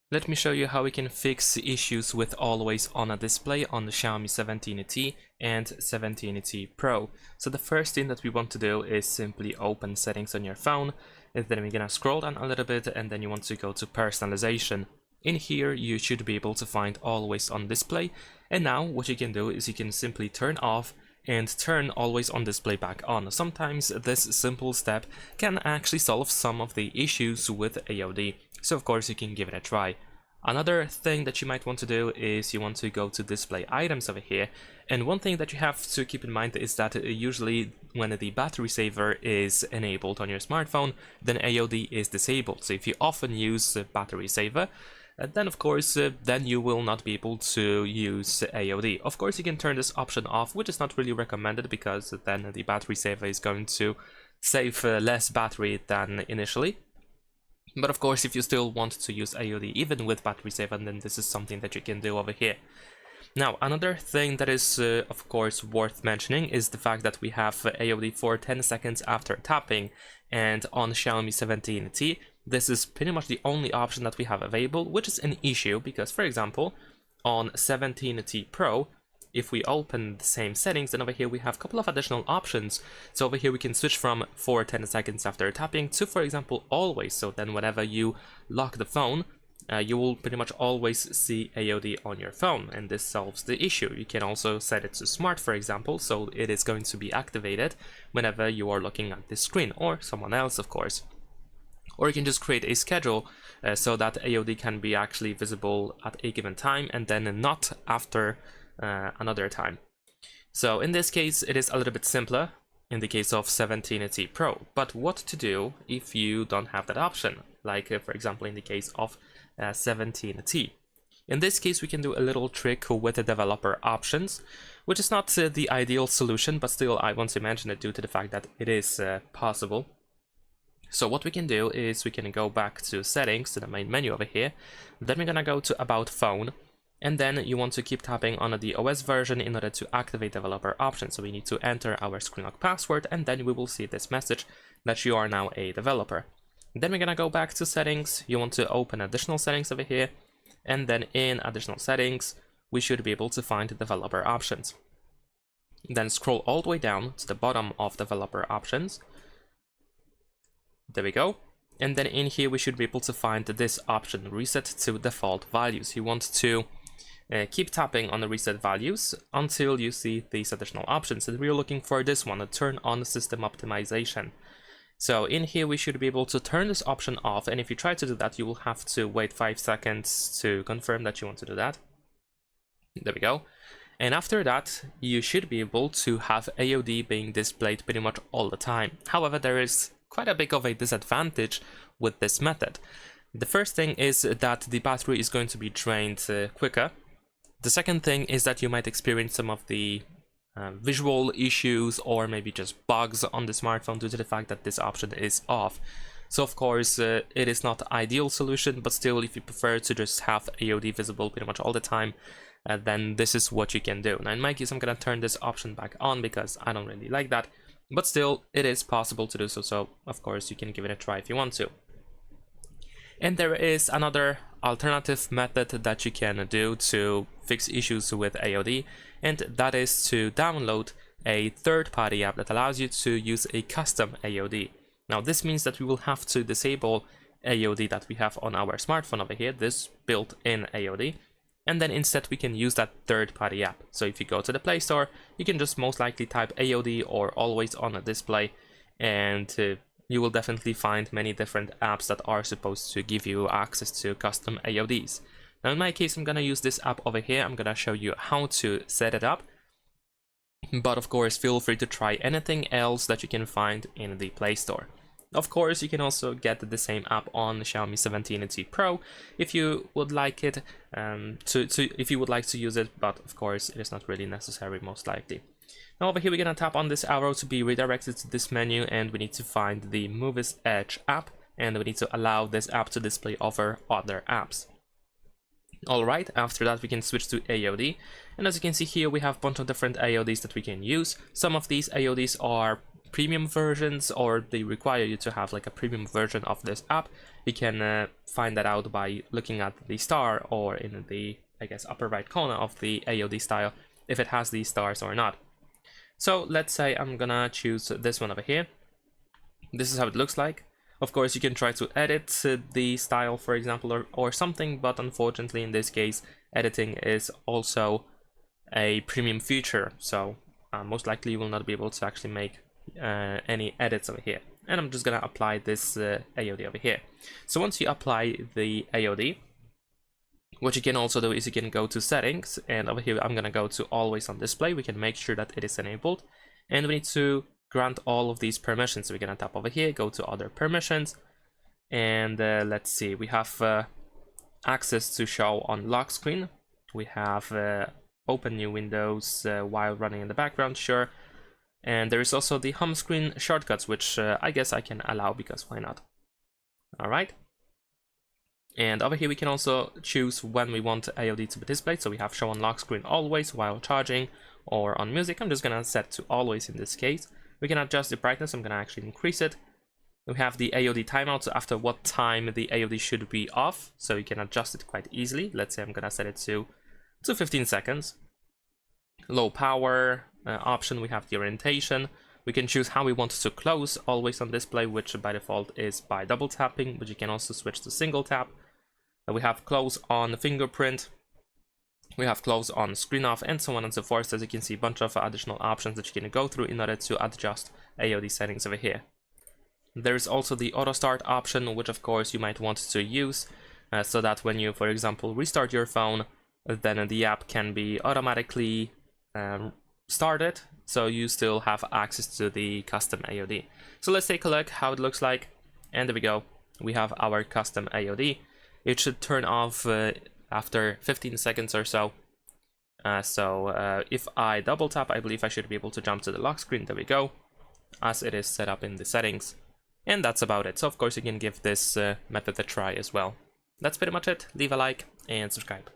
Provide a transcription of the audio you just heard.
Let me show you how we can fix issues with always on a display on the Xiaomi 17T and 17T Pro. So the first thing that we want to do is simply open settings on your phone, and then we're gonna scroll down a little bit, and then you want to go to personalization. In here you should be able to find always on display, and now what you can do is you can simply turn off and turn always on display back on. Sometimes this simple step can actually solve some of the issues with AOD, so of course you can give it a try. Another thing that you might want to do is you want to go to display items over here, and one thing that you have to keep in mind is that usually when the battery saver is enabled on your smartphone, then AOD is disabled. So if you often use battery saver, then of course then you will not be able to use AOD. Of course you can turn this option off, which is not really recommended because then the battery saver is going to save less battery than initially. But of course if you still want to use AOD even with battery saver, then this is something that you can do over here. Now another thing that is of course worth mentioning is the fact that we have AOD for 10 seconds after tapping, and on Xiaomi 17T this is pretty much the only option that we have available, which is an issue because, for example, on 17T Pro, if we open the same settings, then over here we have a couple of additional options. So over here we can switch from for 10 seconds after tapping to, for example, always. So then whenever you lock the phone, you will pretty much always see AOD on your phone, and this solves the issue. You can also set it to smart, for example, so it is going to be activated whenever you are looking at the screen, or someone else, of course. Or you can just create a schedule so that AOD can be actually visible at a given time and then not after another time. So in this case it is a little bit simpler in the case of 17T Pro, but what to do if you don't have that option, like for example in the case of 17T. In this case we can do a little trick with the developer options, which is not the ideal solution, but still I want to mention it due to the fact that it is possible. So what we can do is we can go back to settings, to the main menu over here, then we're gonna go to about phone, and then you want to keep tapping on the OS version in order to activate developer options. So we need to enter our screen lock password, and then we will see this message that you are now a developer. Then we're gonna go back to settings, you want to open additional settings over here, and then in additional settings we should be able to find the developer options. Then scroll all the way down to the bottom of developer options. There we go. And then in here we should be able to find this option, reset to default values. You want to keep tapping on the reset values until you see these additional options, and we're looking for this one, to turn on system optimization. So in here we should be able to turn this option off, and if you try to do that you will have to wait 5 seconds to confirm that you want to do that. There we go. And after that you should be able to have AOD being displayed pretty much all the time. However, there is quite a bit of a disadvantage with this method. The first thing is that the battery is going to be drained quicker. The second thing is that you might experience some of the visual issues or maybe just bugs on the smartphone due to the fact that this option is off. So of course it is not the ideal solution, but still if you prefer to just have AOD visible pretty much all the time, then this is what you can do. Now in my case I'm gonna turn this option back on because I don't really like that. But still, it is possible to do so, so of course you can give it a try if you want to. And there is another alternative method that you can do to fix issues with AOD, and that is to download a third-party app that allows you to use a custom AOD. Now this means that we will have to disable AOD that we have on our smartphone over here, this built-in AOD, and then instead we can use that third-party app. So if you go to the Play Store, you can just most likely type AOD or always on a display, and you will definitely find many different apps that are supposed to give you access to custom AODs. Now in my case I'm gonna use this app over here. I'm gonna show you how to set it up, but of course feel free to try anything else that you can find in the Play Store. Of course, you can also get the same app on Xiaomi 17T Pro if you would like it, if you would like to use it, but of course it is not really necessary most likely. Now over here we're gonna tap on this arrow to be redirected to this menu, and we need to find the Movies Edge app, and we need to allow this app to display over other apps. Alright, after that we can switch to AOD, and as you can see here we have a bunch of different AODs that we can use. Some of these AODs are premium versions, or they require you to have like a premium version of this app, you can find that out by looking at the star, or in the, I guess, upper right corner of the AOD style, if it has these stars or not. So let's say I'm gonna choose this one over here. This is how it looks like. Of course, you can try to edit the style, for example, or something, but unfortunately in this case, editing is also a premium feature, so most likely you will not be able to actually make any edits over here. And I'm just gonna apply this AOD over here. So once you apply the AOD, what you can also do is you can go to settings, and over here I'm gonna go to always on display. We can make sure that it is enabled, and we need to grant all of these permissions. So we're gonna tap over here, go to other permissions, and let's see, we have access to show on lock screen. We have open new windows while running in the background, sure. And there is also the home screen shortcuts, which I guess I can allow, because why not? All right. And over here we can also choose when we want AOD to be displayed. So we have show on lock screen always while charging, or on music. I'm just gonna set to always in this case. We can adjust the brightness. I'm gonna actually increase it. We have the AOD timeout, so after what time the AOD should be off, so you can adjust it quite easily. Let's say I'm gonna set it to 15 seconds. Low power option, we have the orientation. We can choose how we want to close always on display, which by default is by double tapping, but you can also switch to single tap. We have close on fingerprint. We have close on screen off, and so on and so forth. As you can see, a bunch of additional options that you can go through in order to adjust AOD settings over here. There is also the auto start option, which of course you might want to use so that when you, for example, restart your phone, then the app can be automatically started, so you still have access to the custom AOD. So let's take a look how it looks like, and there we go. We have our custom AOD. It should turn off after 15 seconds or so. If I double tap, I believe I should be able to jump to the lock screen. There we go, as it is set up in the settings. And that's about it. So of course you can give this method a try as well. That's pretty much it. Leave a like and subscribe.